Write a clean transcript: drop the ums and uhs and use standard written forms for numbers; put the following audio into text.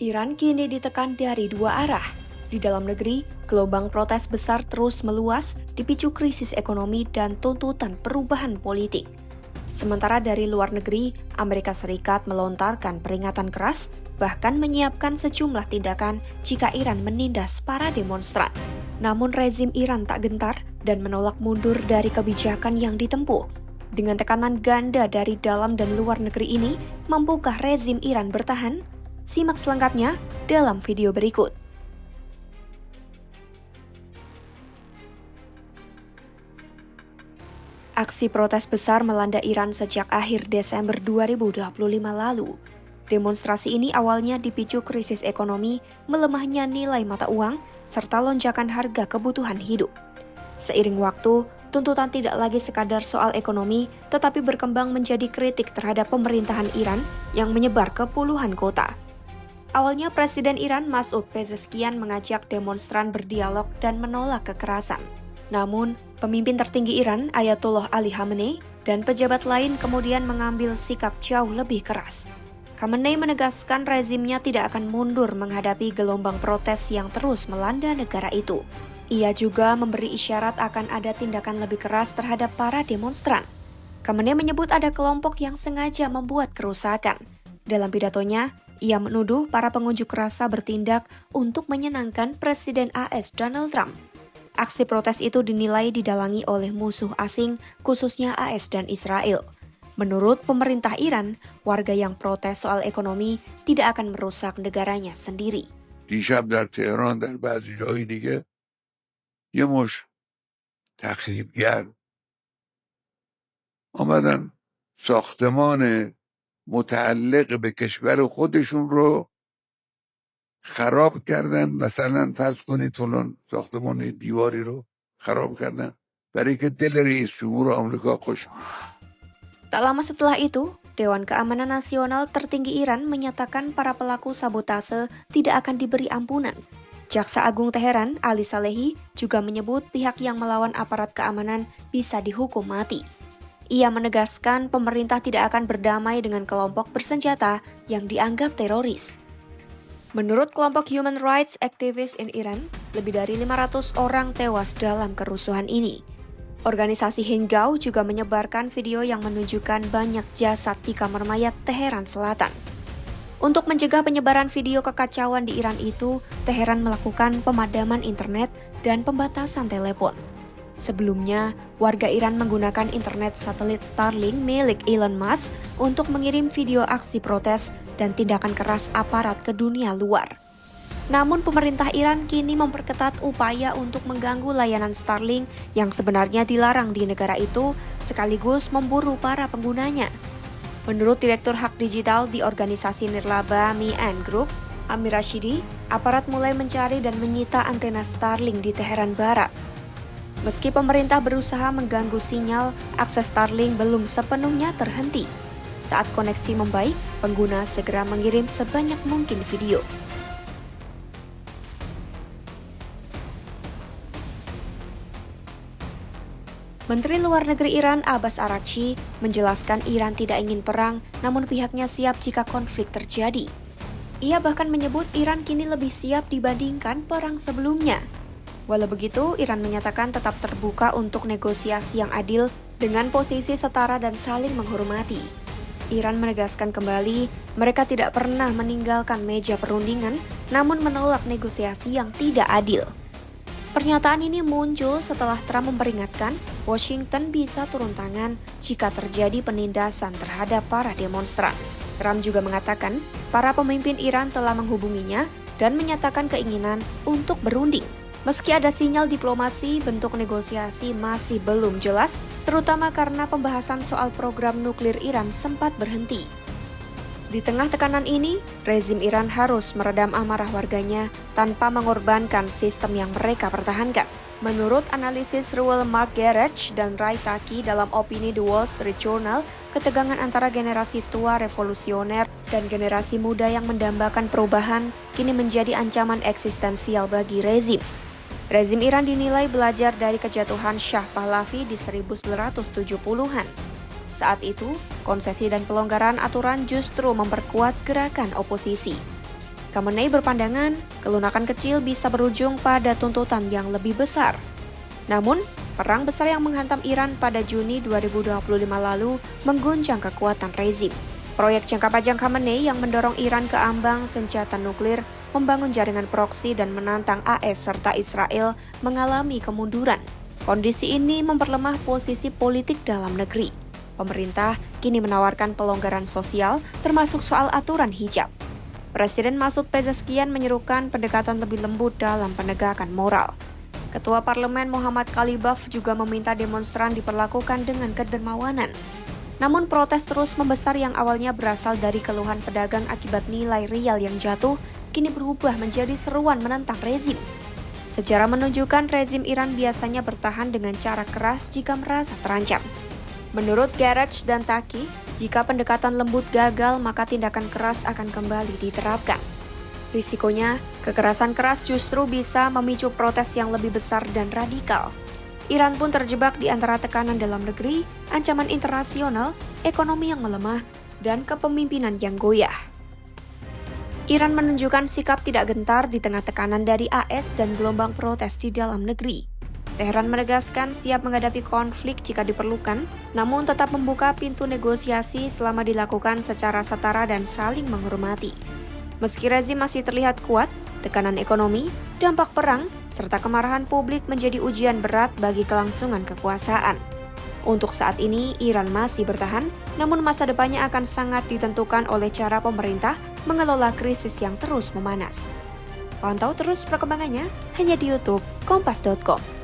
Iran kini ditekan dari dua arah. Di dalam negeri, gelombang protes besar terus meluas dipicu krisis ekonomi dan tuntutan perubahan politik. Sementara dari luar negeri, Amerika Serikat melontarkan peringatan keras, bahkan menyiapkan sejumlah tindakan jika Iran menindas para demonstran. Namun rezim Iran tak gentar dan menolak mundur dari kebijakan yang ditempuh. Dengan tekanan ganda dari dalam dan luar negeri ini, mampukah rezim Iran bertahan? Simak selengkapnya dalam video berikut. Aksi protes besar melanda Iran sejak akhir Desember 2025 lalu. Demonstrasi ini awalnya dipicu krisis ekonomi, melemahnya nilai mata uang, serta lonjakan harga kebutuhan hidup. Seiring waktu, tuntutan tidak lagi sekadar soal ekonomi, tetapi berkembang menjadi kritik terhadap pemerintahan Iran yang menyebar ke puluhan kota. Awalnya Presiden Iran Masoud Pezeshkian mengajak demonstran berdialog dan menolak kekerasan. Namun, pemimpin tertinggi Iran Ayatollah Ali Khamenei dan pejabat lain kemudian mengambil sikap jauh lebih keras. Khamenei menegaskan rezimnya tidak akan mundur menghadapi gelombang protes yang terus melanda negara itu. Ia juga memberi isyarat akan ada tindakan lebih keras terhadap para demonstran. Khamenei menyebut ada kelompok yang sengaja membuat kerusakan. Dalam pidatonya, ia menuduh para pengunjuk rasa bertindak untuk menyenangkan Presiden AS Donald Trump. Aksi protes itu dinilai didalangi oleh musuh asing, khususnya AS dan Israel. Menurut pemerintah Iran, warga yang protes soal ekonomi tidak akan merusak negaranya sendiri. دیشب در تهران در بعضی جایی دیگه یه مش تخریبگر آمدن ساختمان متعلق به کشور خودشون رو خراب کردن. مثلا فرض کنید فلان ساختمان دیواری رو خراب کردن برای که دل رئیس جمهور آمریکا خوش. Tak lama setelah itu, Dewan Keamanan Nasional tertinggi Iran menyatakan para pelaku sabotase tidak akan diberi ampunan. Jaksa Agung Teheran, Ali Salehi, juga menyebut pihak yang melawan aparat keamanan bisa dihukum mati. Ia menegaskan pemerintah tidak akan berdamai dengan kelompok bersenjata yang dianggap teroris. Menurut kelompok Human Rights Activists in Iran, lebih dari 500 orang tewas dalam kerusuhan ini. Organisasi Hengau juga menyebarkan video yang menunjukkan banyak jasad di kamar mayat Teheran Selatan. Untuk mencegah penyebaran video kekacauan di Iran itu, Teheran melakukan pemadaman internet dan pembatasan telepon. Sebelumnya, warga Iran menggunakan internet satelit Starlink milik Elon Musk untuk mengirim video aksi protes dan tindakan keras aparat ke dunia luar. Namun pemerintah Iran kini memperketat upaya untuk mengganggu layanan Starlink yang sebenarnya dilarang di negara itu, sekaligus memburu para penggunanya. Menurut Direktur Hak Digital di organisasi nirlaba Me&, Amir Rashidi, aparat mulai mencari dan menyita antena Starlink di Teheran Barat. Meski pemerintah berusaha mengganggu sinyal, akses Starlink belum sepenuhnya terhenti. Saat koneksi membaik, pengguna segera mengirim sebanyak mungkin video. Menteri Luar Negeri Iran Abbas Araghchi menjelaskan Iran tidak ingin perang, namun pihaknya siap jika konflik terjadi. Ia bahkan menyebut Iran kini lebih siap dibandingkan perang sebelumnya. Walau begitu, Iran menyatakan tetap terbuka untuk negosiasi yang adil dengan posisi setara dan saling menghormati. Iran menegaskan kembali, mereka tidak pernah meninggalkan meja perundingan, namun menolak negosiasi yang tidak adil. Pernyataan ini muncul setelah Trump memperingatkan Washington bisa turun tangan jika terjadi penindasan terhadap para demonstran. Trump juga mengatakan para pemimpin Iran telah menghubunginya dan menyatakan keinginan untuk berunding. Meski ada sinyal diplomasi, bentuk negosiasi masih belum jelas, terutama karena pembahasan soal program nuklir Iran sempat berhenti. Di tengah tekanan ini, rezim Iran harus meredam amarah warganya tanpa mengorbankan sistem yang mereka pertahankan. Menurut analisis Reuel Marc Gerecht dan Ray Taki dalam opini The Wall Street Journal, ketegangan antara generasi tua revolusioner dan generasi muda yang mendambakan perubahan kini menjadi ancaman eksistensial bagi rezim. Rezim Iran dinilai belajar dari kejatuhan Shah Pahlavi di 1970-an. Saat itu, konsesi dan pelonggaran aturan justru memperkuat gerakan oposisi. Khamenei berpandangan kelunakan kecil bisa berujung pada tuntutan yang lebih besar. Namun, perang besar yang menghantam Iran pada Juni 2025 lalu mengguncang kekuatan rezim. Proyek jangka panjang Khamenei yang mendorong Iran ke ambang senjata nuklir, membangun jaringan proksi dan menantang AS serta Israel mengalami kemunduran. Kondisi ini memperlemah posisi politik dalam negeri. Pemerintah kini menawarkan pelonggaran sosial termasuk soal aturan hijab. Presiden Masoud Pezeshkian menyerukan pendekatan lebih lembut dalam penegakan moral. Ketua Parlemen Muhammad Khalibaf juga meminta demonstran diperlakukan dengan kedermawanan. Namun protes terus membesar yang awalnya berasal dari keluhan pedagang akibat nilai rial yang jatuh, kini berubah menjadi seruan menentang rezim. Sejarah menunjukkan rezim Iran biasanya bertahan dengan cara keras jika merasa terancam. Menurut Garage dan Taki, jika pendekatan lembut gagal, maka tindakan keras akan kembali diterapkan. Risikonya, kekerasan keras justru bisa memicu protes yang lebih besar dan radikal. Iran pun terjebak di antara tekanan dalam negeri, ancaman internasional, ekonomi yang melemah, dan kepemimpinan yang goyah. Iran menunjukkan sikap tidak gentar di tengah tekanan dari AS dan gelombang protes di dalam negeri. Teheran menegaskan siap menghadapi konflik jika diperlukan, namun tetap membuka pintu negosiasi selama dilakukan secara setara dan saling menghormati. Meski rezim masih terlihat kuat, tekanan ekonomi, dampak perang, serta kemarahan publik menjadi ujian berat bagi kelangsungan kekuasaan. Untuk saat ini, Iran masih bertahan, namun masa depannya akan sangat ditentukan oleh cara pemerintah mengelola krisis yang terus memanas. Pantau terus perkembangannya hanya di YouTube Kompas.com.